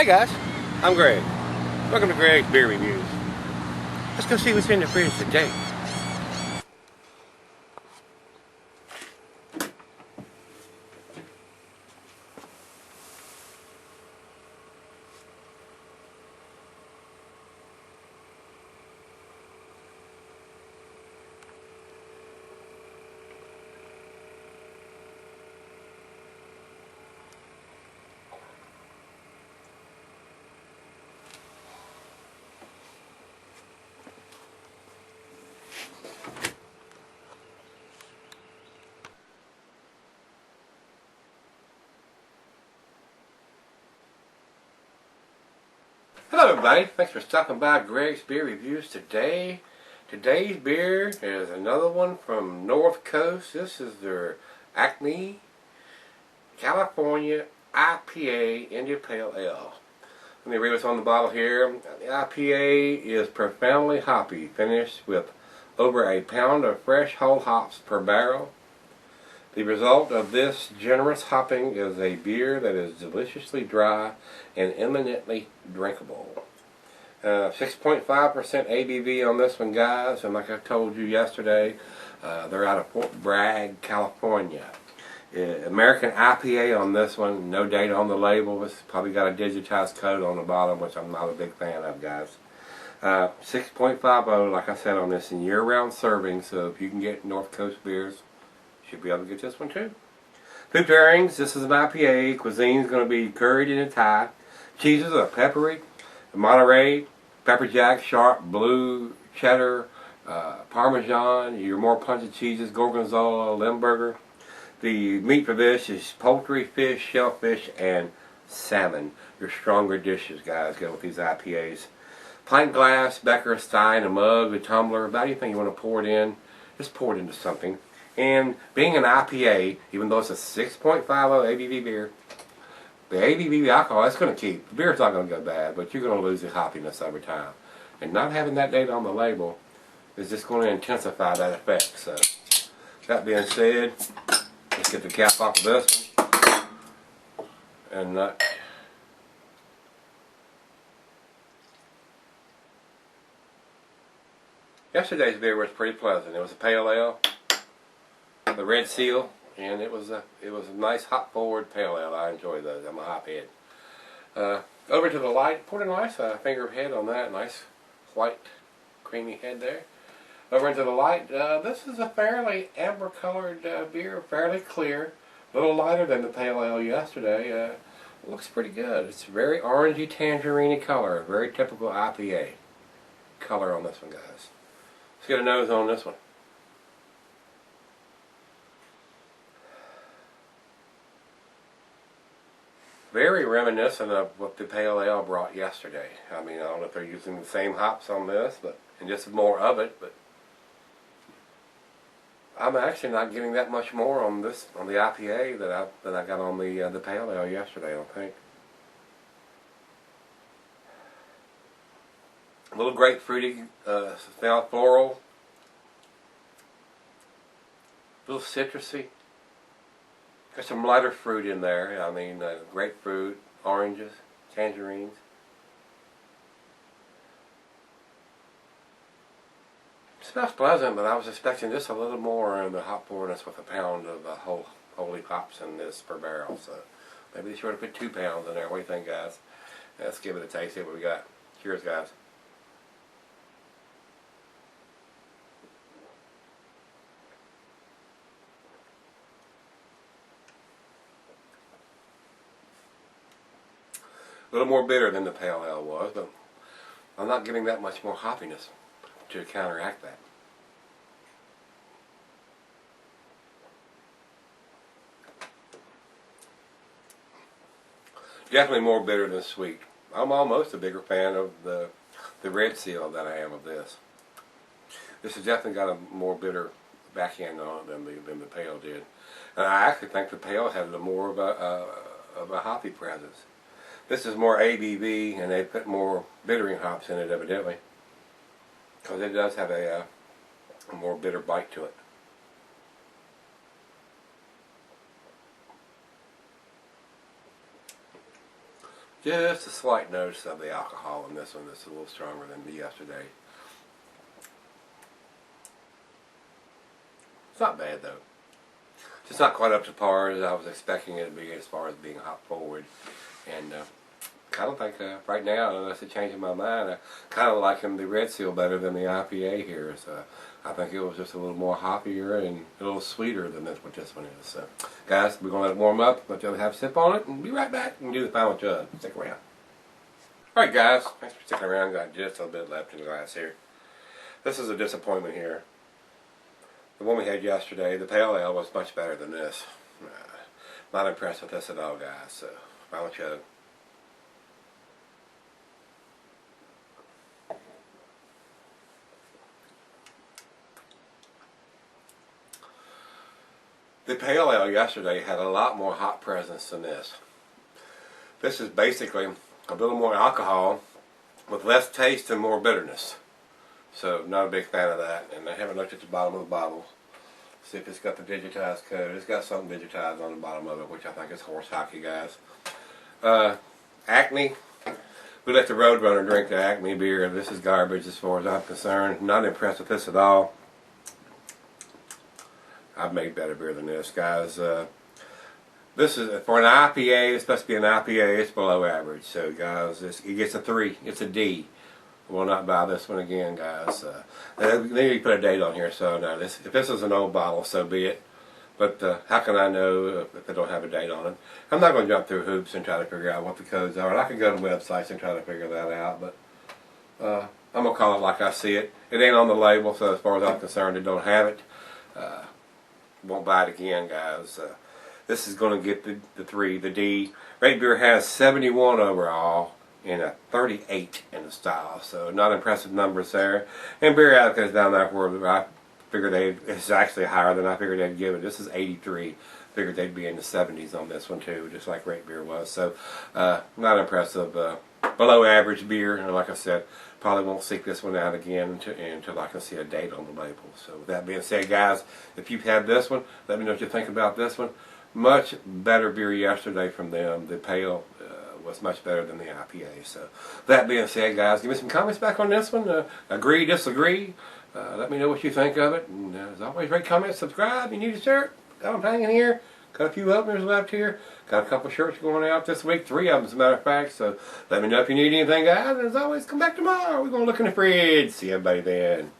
Hey guys, I'm Greg. Welcome to Greg's Beer Reviews. Let's go see what's in the fridge today. Hello everybody, thanks for stopping by Greg's Beer Reviews today. Today's beer is another one from North Coast. This is their Acme California IPA India Pale Ale. Let me read what's on the bottle here. The IPA is profoundly hoppy, finished with over a pound of fresh whole hops per barrel. The result of this generous hopping is a beer that is deliciously dry and eminently drinkable. 6.5% ABV on this one, guys, and like I told you yesterday, they're out of Fort Bragg, California. American IPA on this one, no date on the label. It's probably got a digitized code on the bottom, which I'm not a big fan of, guys. 6.50, like I said, on this in year-round serving, so if you can get North Coast beers, should be able to get this one too. Food pairings, this is an IPA. Cuisine is going to be curried and Thai. Cheeses are peppery, Monterey, pepper jack, sharp, blue, cheddar, Parmesan, your more punchy cheeses, Gorgonzola, Limburger. The meat for this is poultry, fish, shellfish, and salmon. Your stronger dishes, guys, go with these IPAs. Pint glass, Becker, Stein, a mug, a tumbler, about anything you want to pour it in, just pour it into something. And being an IPA, even though it's a 6.50 ABV beer, the ABV alcohol, it's going to keep. The beer's not going to go bad, but you're going to lose the hoppiness over time. And not having that date on the label is just going to intensify that effect. So, that being said, let's get the cap off of this one. And yesterday's beer was pretty pleasant. It was a pale ale. The Red Seal, and it was a nice hop forward pale ale. I enjoy those. I'm a hop head. Over to the light, poured a nice finger head on that, nice white creamy head there. Over into the light, this is a fairly amber colored beer, fairly clear, a little lighter than the pale ale yesterday. It looks pretty good. It's very orangey tangerine color, very typical IPA color on this one, guys. Let's get a nose on this one. Very reminiscent of what the pale ale brought yesterday. I mean, I don't know if they're using the same hops on this, and just more of it, but I'm actually not getting that much more on the IPA that I got on the pale ale yesterday, I don't think. A little grapefruity, smell, floral, a little citrusy. Got some lighter fruit in there. I mean, grapefruit, oranges, tangerines. It smells pleasant, but I was expecting just a little more in the hop forwardness with a pound of whole leaf hops in this per barrel. So maybe they should have put 2 pounds in there. What do you think, guys? Let's give it a taste. See what we got. Cheers, guys. A little more bitter than the pale ale was, but I'm not getting that much more hoppiness to counteract that. Definitely more bitter than sweet. I'm almost a bigger fan of the Red Seal than I am of this. This has definitely got a more bitter backhand on it than the pale did. And I actually think the pale had a more of a hoppy presence. This is more ABV, and they put more bittering hops in it, evidently, because it does have a more bitter bite to it. Just a slight notice of the alcohol in this one that's a little stronger than the yesterday. It's not bad though. Just not quite up to par as I was expecting it to be as far as being hop forward. And kind of think right now, unless it's changing my mind, I kind of like the Red Seal better than the IPA here. So I think it was just a little more hoppier and a little sweeter than what this one is. So guys, we're going to let it warm up, let you have a sip on it, and be right back and do the final jug. Stick around. Alright guys, thanks for sticking around. Got just a little bit left in the glass here. This is a disappointment here. The one we had yesterday, the Pale Ale, was much better than this. Not impressed with this at all, guys. So, final chug. The Pale Ale yesterday had a lot more hop presence than this. This is basically a little more alcohol with less taste and more bitterness. So, not a big fan of that. And I haven't looked at the bottom of the bottle. See if it's got the digitized code. It's got something digitized on the bottom of it, which I think is horse hockey, guys. Acme. We let the Roadrunner drink the Acme beer. This is garbage as far as I'm concerned. Not impressed with this at all. I've made better beer than this, guys. This is, for an IPA, it's supposed to be an IPA, it's below average. So, guys, it gets a 3. It's a D. Will not buy this one again, guys. They need to put a date on here, so no. If this is an old bottle, so be it. But how can I know if they don't have a date on it? I'm not going to jump through hoops and try to figure out what the codes are. I can go to websites and try to figure that out, but I'm going to call it like I see it. It ain't on the label, so as far as I'm concerned, it don't have it. Won't buy it again, guys. This is going to get the 3, the D. Rate Beer has 71 overall. And a 38 in the style, so not impressive numbers there. And Beer Advocate is down there where I figured it's actually higher than I figured they'd give it. This is 83. Figured they'd be in the 70s on this one too, just like Rate Beer was. So not impressive. Below average beer, and like I said, probably won't seek this one out again until I can see a date on the label. So with that being said, guys, if you've had this one, let me know what you think about this one. Much better beer yesterday from them. The Pale was much better than the IPA. So that being said, guys, give me some comments back on this one. Agree, disagree. Let me know what you think of it. And as always, rate, comment, subscribe. You need a shirt? Got them hanging here. Got a few openers left here. Got a couple shirts going out this week. 3 of them, as a matter of fact. So let me know if you need anything, guys. And as always, come back tomorrow. We're going to look in the fridge. See everybody then.